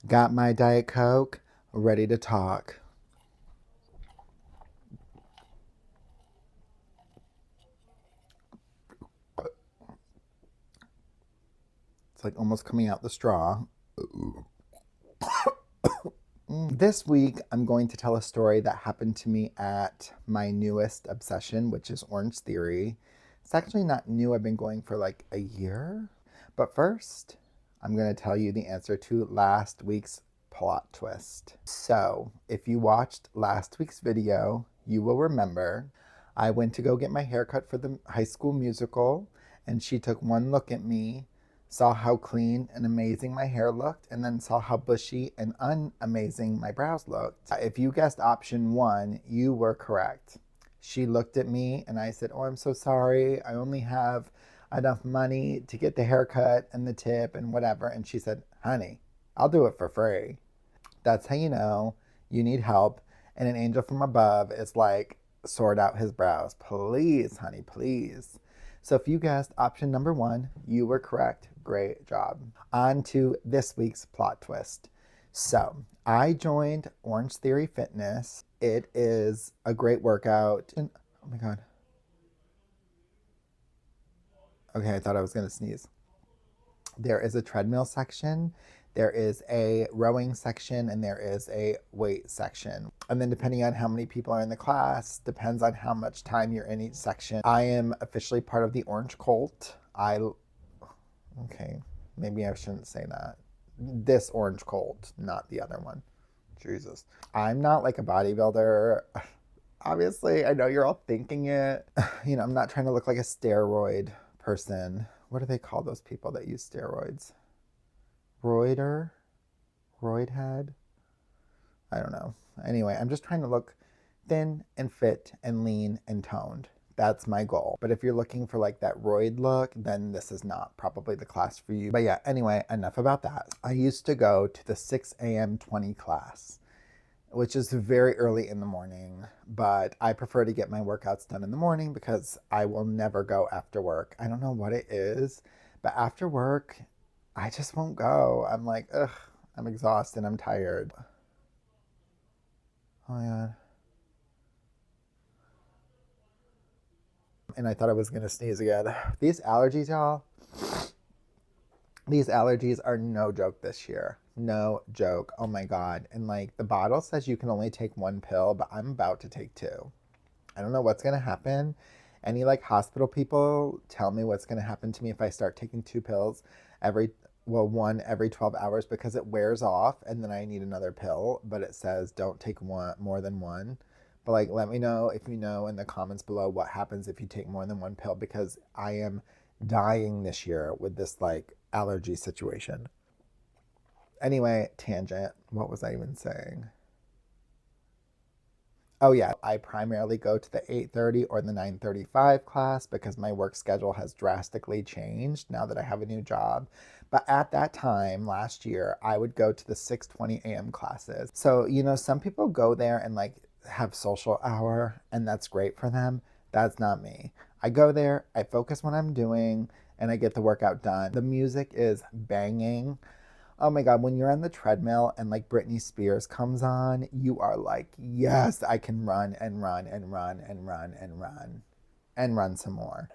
Got my Diet Coke, ready to talk. It's like almost coming out the straw. This week, I'm going to tell a story that happened to me at my newest obsession, which is Orange Theory. It's actually not new, I've been going for like a year. But first, I'm going to tell you the answer to last week's plot twist. So, if you watched last week's video, you will remember I went to go get my haircut for the High School Musical, and she took one look at me, saw how clean and amazing my hair looked, and then saw how bushy and unamazing my brows looked. If you guessed option one, you were correct. She looked at me and I said, "Oh, I'm so sorry. I only have enough money to get the haircut and the tip and whatever." And she said, "Honey, I'll do it for free." That's how you know you need help. And an angel from above is like, sort out his brows. Please, honey, please. So if you guessed option number one, you were correct. Great job. On to this week's plot twist. So I joined Orange Theory Fitness. It is a great workout. And oh my God. Okay, I thought I was going to sneeze. There is a treadmill section, there is a rowing section, and there is a weight section. And then depending on how many people are in the class, depends on how much time you're in each section. I am officially part of the Orange Colt. Okay, maybe I shouldn't say that. This Orange Colt, not the other one. Jesus. I'm not like a bodybuilder. Obviously, I know you're all thinking it. I'm not trying to look like a steroid person. What do they call those people that use steroids? Roider? Roid head? I don't know. Anyway, I'm just trying to look thin and fit and lean and toned. That's my goal. But if you're looking for like that roid look, then this is not probably the class for you. But yeah, anyway, enough about that. I used to go to the 6 a.m. 20 class, which is very early in the morning, but I prefer to get my workouts done in the morning because I will never go after work. I don't know what it is, but after work, I just won't go. I'm like, ugh, I'm exhausted, I'm tired. Oh my God. And I thought I was gonna sneeze again. These allergies, y'all, these allergies are no joke this year. No joke. Oh my God. And like the bottle says you can only take one pill, but I'm about to take two. I don't know what's going to happen. Any like hospital people tell me what's going to happen to me if I start taking two pills one every 12 hours because it wears off and then I need another pill, but it says don't take one more than one. But like let me know if you know in the comments below what happens if you take more than one pill because I am dying this year with this like allergy situation. Anyway, tangent. What was I even saying? Oh yeah, I primarily go to the 8:30 or the 9:35 class because my work schedule has drastically changed now that I have a new job. But at that time last year, I would go to the 6:20 a.m. classes. So, some people go there and like have social hour and that's great for them. That's not me. I go there, I focus what I'm doing, and I get the workout done. The music is banging. Oh my God, when you're on the treadmill and like Britney Spears comes on, you are like, yes, I can run and run and run and run and run and run some more.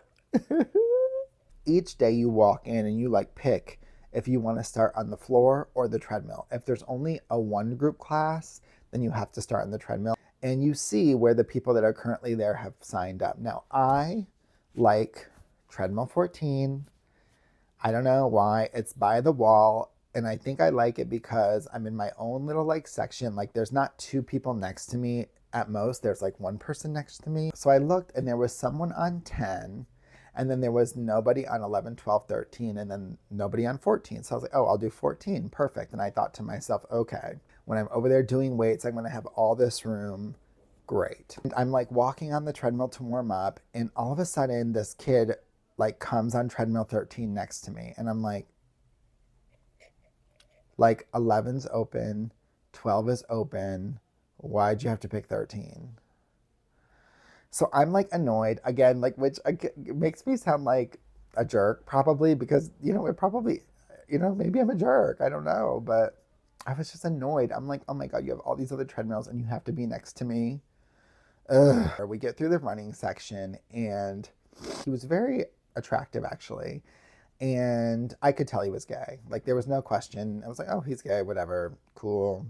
Each day you walk in and you like pick if you want to start on the floor or the treadmill. If there's only a one group class, then you have to start on the treadmill. And you see where the people that are currently there have signed up. Now, I like treadmill 14. I don't know why. It's by the wall. And I think I like it because I'm in my own little like section. Like there's not two people next to me at most. There's like one person next to me. So I looked and there was someone on 10 and then there was nobody on 11, 12, 13 and then nobody on 14. So I was like, oh, I'll do 14. Perfect. And I thought to myself, okay, when I'm over there doing weights, I'm going to have all this room. Great. And I'm like walking on the treadmill to warm up and all of a sudden this kid like comes on treadmill 13 next to me and I'm like 11's open, 12 is open. Why'd you have to pick 13? So I'm like annoyed again, like which makes me sound like a jerk probably because it probably maybe I'm a jerk. I don't know, but I was just annoyed. I'm like, oh my God, you have all these other treadmills and you have to be next to me. Ugh. We get through the running section and he was very attractive actually. And I could tell he was gay. Like there was no question. I was like, oh, he's gay, whatever. Cool.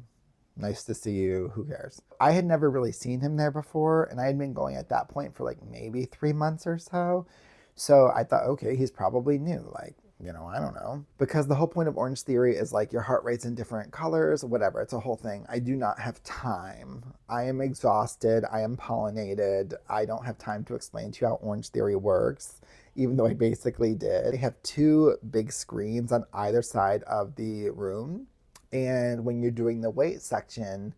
Nice to see you. Who cares? I had never really seen him there before, and I had been going at that point for like maybe 3 months or so. So I thought, okay, he's probably new. Like, I don't know. Because the whole point of Orange Theory is like your heart rate's in different colors, whatever. It's a whole thing. I do not have time. I am exhausted. I am pollinated. I don't have time to explain to you how Orange Theory works, even though I basically did. They have two big screens on either side of the room. And when you're doing the weight section,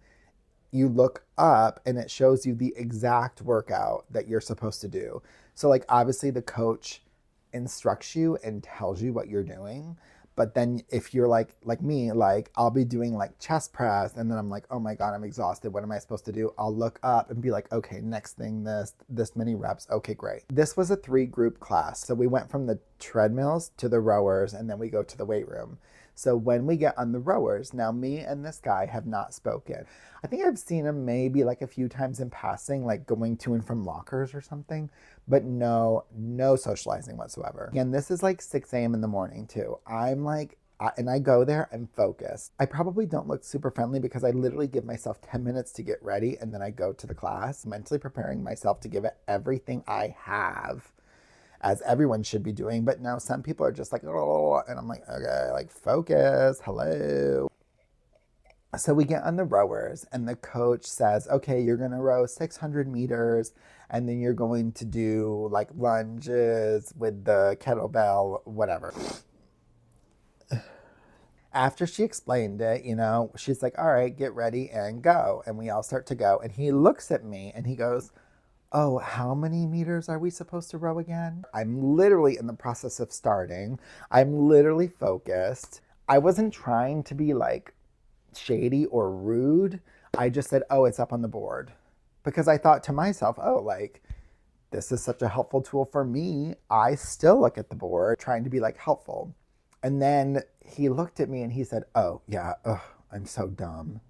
you look up and it shows you the exact workout that you're supposed to do. So like obviously the coach instructs you and tells you what you're doing. But then if you're like me, like I'll be doing like chest press and then I'm like, oh my God, I'm exhausted. What am I supposed to do? I'll look up and be like, okay, next thing this many reps. Okay, great. This was a 3-group class. So we went from the treadmills to the rowers and then we go to the weight room. So when we get on the rowers, now me and this guy have not spoken. I think I've seen him maybe like a few times in passing, like going to and from lockers or something, but no socializing whatsoever. And this is like 6 a.m. in the morning too. I'm like, and I go there, I'm focused. I probably don't look super friendly because I literally give myself 10 minutes to get ready and then I go to the class, mentally preparing myself to give it everything I have, as everyone should be doing. But now some people are just like, oh, and I'm like, okay, like focus, hello. So we get on the rowers and the coach says, okay, you're going to row 600 meters and then you're going to do like lunges with the kettlebell, whatever. After she explained it, she's like, all right, get ready and go. And we all start to go. And he looks at me and he goes, oh, how many meters are we supposed to row again? I'm literally in the process of starting. I'm literally focused. I wasn't trying to be like shady or rude. I just said, oh, it's up on the board. Because I thought to myself, oh, like, this is such a helpful tool for me. I still look at the board trying to be like helpful. And then he looked at me and he said, oh, yeah, ugh, I'm so dumb.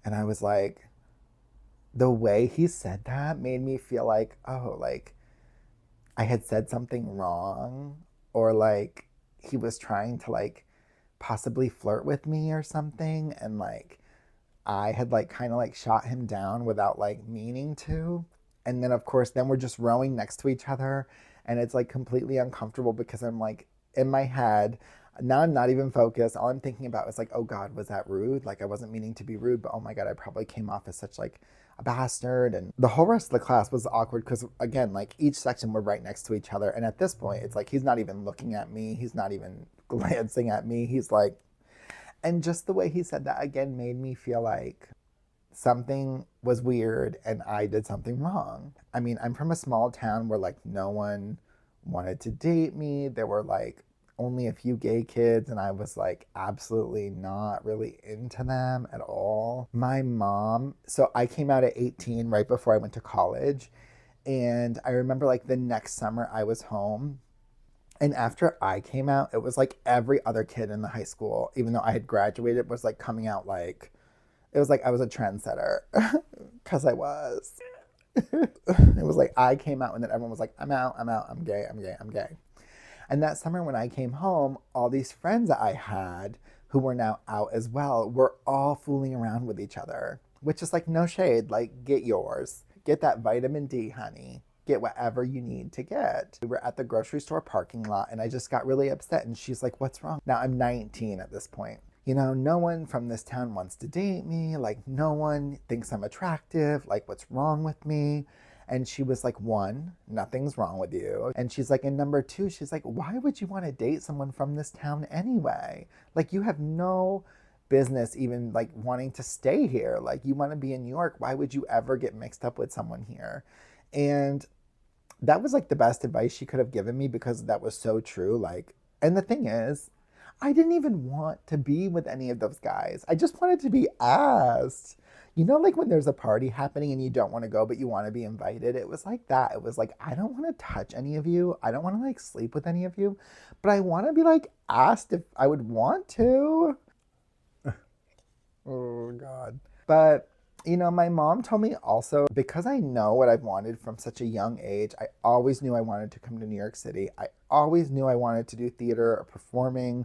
And I was like, the way he said that made me feel like, oh, like I had said something wrong or like he was trying to like possibly flirt with me or something. And like I had like kind of like shot him down without like meaning to. And then, of course, then we're just rowing next to each other. And it's like completely uncomfortable because I'm like in my head. Now I'm not even focused. All I'm thinking about is like, oh God, was that rude? Like I wasn't meaning to be rude, but oh my God, I probably came off as such like a bastard. And the whole rest of the class was awkward because again, like each section we're right next to each other. And at this point, it's like he's not even looking at me. He's not even glancing at me. He's like, and just the way he said that again made me feel like something was weird and I did something wrong. I mean, I'm from a small town where like no one wanted to date me. There were like only a few gay kids and I was like absolutely not really into them at all. My mom, so I came out at 18 right before I went to college. And I remember like the next summer I was home. And after I came out, it was like every other kid in the high school, even though I had graduated, was like coming out like, it was like I was a trendsetter because I was. It was like I came out and then everyone was like, I'm out, I'm gay, I'm gay, I'm gay. And that summer when I came home, all these friends that I had who were now out as well were all fooling around with each other, which is like no shade, like get yours. Get that vitamin D, honey. Get whatever you need to get. We were at the grocery store parking lot and I just got really upset and she's like, what's wrong? Now I'm 19 at this point. No one from this town wants to date me. Like no one thinks I'm attractive. Like what's wrong with me? And she was like, one, nothing's wrong with you. And she's like, and number two, she's like, why would you want to date someone from this town anyway? Like you have no business even like wanting to stay here. Like you want to be in New York. Why would you ever get mixed up with someone here? And that was like the best advice she could have given me because that was so true. Like, and the thing is, I didn't even want to be with any of those guys. I just wanted to be asked. Like when there's a party happening and you don't want to go, but you want to be invited. It was like that. It was like, I don't want to touch any of you. I don't want to like sleep with any of you, but I want to be like asked if I would want to. God. But, my mom told me also, because I know what I've wanted from such a young age, I always knew I wanted to come to New York City. I always knew I wanted to do theater or performing,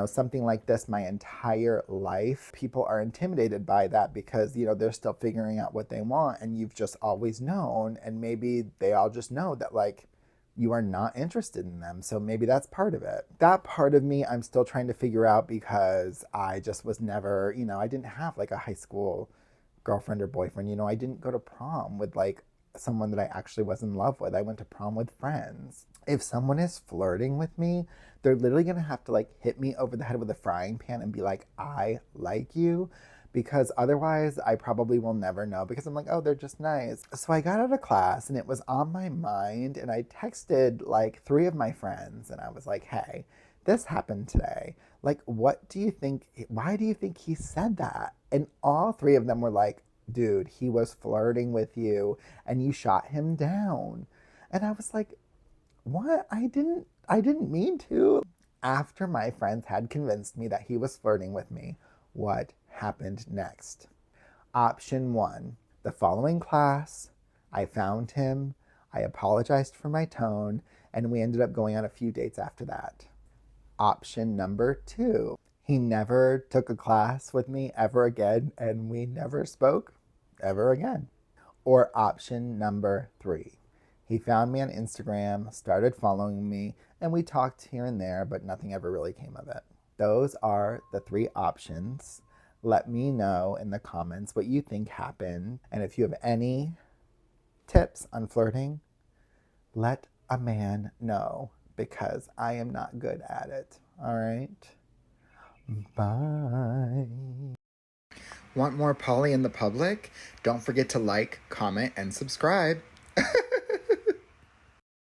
something like this my entire life. People are intimidated by that because, they're still figuring out what they want, and you've just always known. And maybe they all just know that, like, you are not interested in them. So maybe that's part of it. That part of me, I'm still trying to figure out because I just was never, I didn't have like a high school girlfriend or boyfriend. I didn't go to prom with like someone that I actually was in love with. I went to prom with friends. If someone is flirting with me, they're literally going to have to like hit me over the head with a frying pan and be like, I like you. Because otherwise, I probably will never know because I'm like, oh, they're just nice. So I got out of class and it was on my mind. And I texted like 3 of my friends and I was like, hey, this happened today. Like, what do you think? Why do you think he said that? And all 3 of them were like, dude, he was flirting with you and you shot him down. And I was like, what? I didn't mean to. After my friends had convinced me that he was flirting with me, what happened next? Option 1, the following class, I found him, I apologized for my tone, and we ended up going on a few dates after that. Option number 2, he never took a class with me ever again, and we never spoke ever again. Or option number 3, he found me on Instagram, started following me, and we talked here and there, but nothing ever really came of it. Those are the 3 options. Let me know in the comments what you think happened. And if you have any tips on flirting, let a man know because I am not good at it. All right? Bye. Want more Paulie in the public? Don't forget to like, comment, and subscribe.